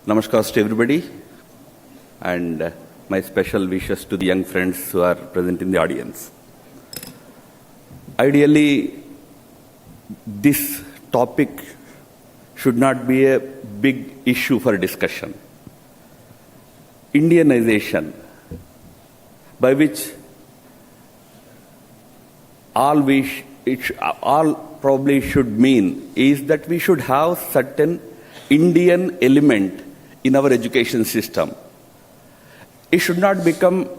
Namaskar to everybody, and my special wishes to the young friends who are present in the audience. Ideally, this topic should not be a big issue for discussion. Indianization, by which all probably should mean is that we should have certain Indian element in our education system. It should not become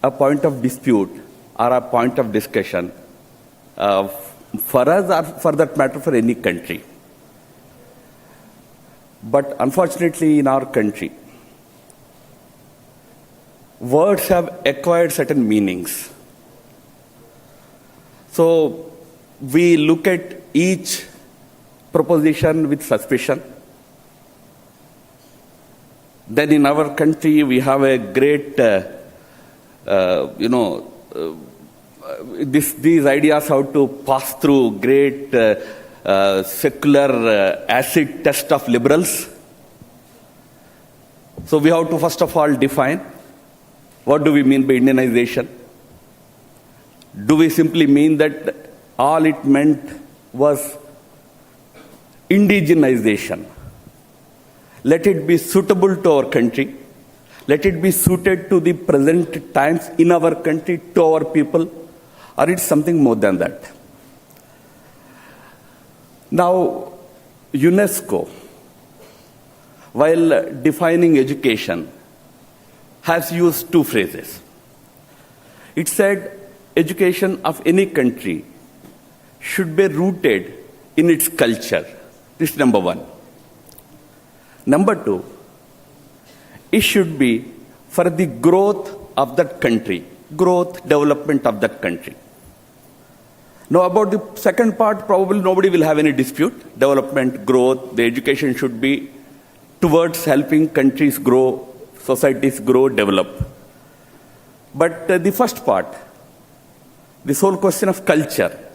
a point of dispute or a point of discussion for us or for that matter for any country. But unfortunately in our country, words have acquired certain meanings. So we look at each proposition with suspicion. Then in our country, we have a great, these ideas how to pass through great secular acid test of liberals. So we have to first of all define what do we mean by Indianization. Do we simply mean that all it meant was indigenization? Let it be suitable to our country. Let it be suited to the present times in our country, to our people, or it's something more than that. Now, UNESCO, while defining education, has used two phrases. It said, education of any country should be rooted in its culture. This is number one. Number two, it should be for the growth of that country, growth, development of that country. Now about the second part, probably nobody will have any dispute. Development, growth, the education should be towards helping countries grow, societies grow, develop. But the first part, this whole question of culture,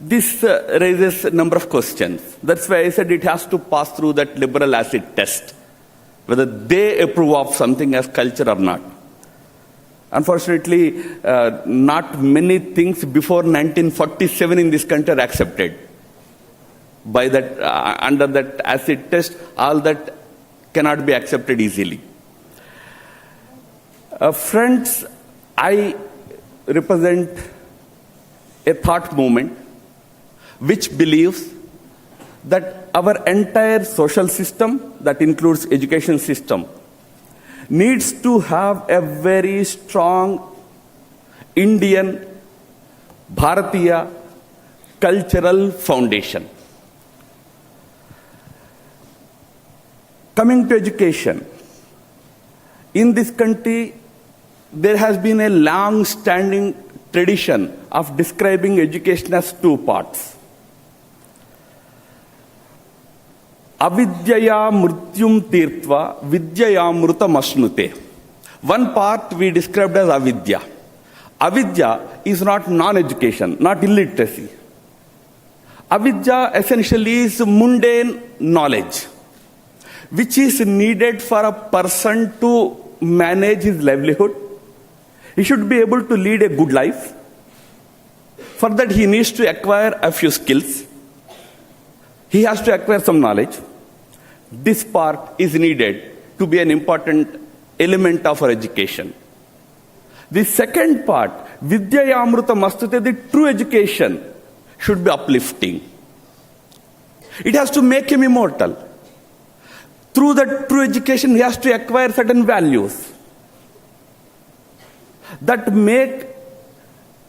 this raises a number of questions. That's why I said it has to pass through that liberal acid test, whether they approve of something as culture or not. Unfortunately, not many things before 1947 in this country are accepted. By that, under that acid test, all that cannot be accepted easily. Friends, I represent a thought movement which believes that our entire social system, that includes education system, needs to have a very strong Indian, Bharatiya cultural foundation. Coming to education, in this country, there has been a long-standing tradition of describing education as two parts. Avidyaya mrityum tirtva vidyaya mrutam ashnute. One part we described as avidya. Avidya is not non-education, not illiteracy. Avidya essentially is mundane knowledge, which is needed for a person to manage his livelihood. He should be able to lead a good life. For that, he needs to acquire a few skills. He has to acquire some knowledge. This part is needed to be an important element of our education. The second part, Vidyaya Amruta Mastute, the true education, should be uplifting. It has to make him immortal. Through that true education, he has to acquire certain values that make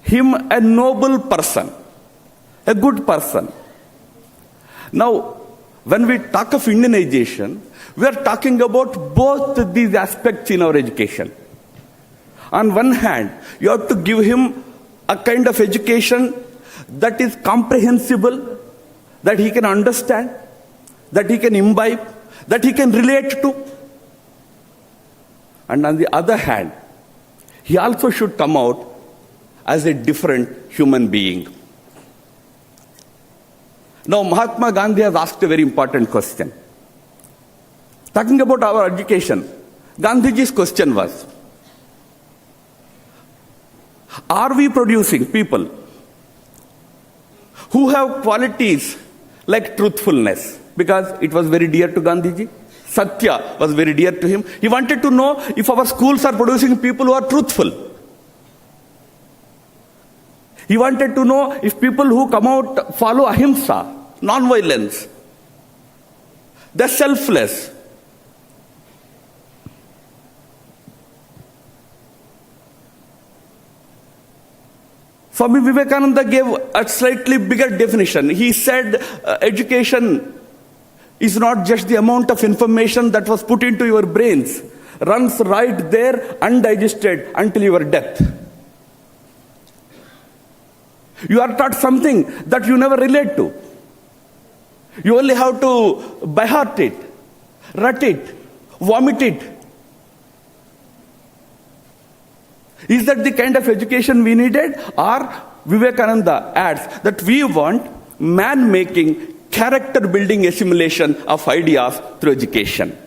him a noble person, a good person. Now, when we talk of Indianization, we are talking about both these aspects in our education. On one hand, you have to give him a kind of education that is comprehensible, that he can understand, that he can imbibe, that he can relate to. And on the other hand, he also should come out as a different human being. Now, Mahatma Gandhi has asked a very important question. Talking about our education, Gandhiji's question was, are we producing people who have qualities like truthfulness? Because it was very dear to Gandhiji. Satya was very dear to him. He wanted to know if our schools are producing people who are truthful. He wanted to know if people who come out follow ahimsa, non-violence, they're selfless. Swami Vivekananda gave a slightly bigger definition. He said education is not just the amount of information that was put into your brains, runs right there undigested until your death. You are taught something that you never relate to. You only have to by heart it, rut it, vomit it. Is that the kind of education we needed? Or Vivekananda adds that we want man-making, character-building assimilation of ideas through education.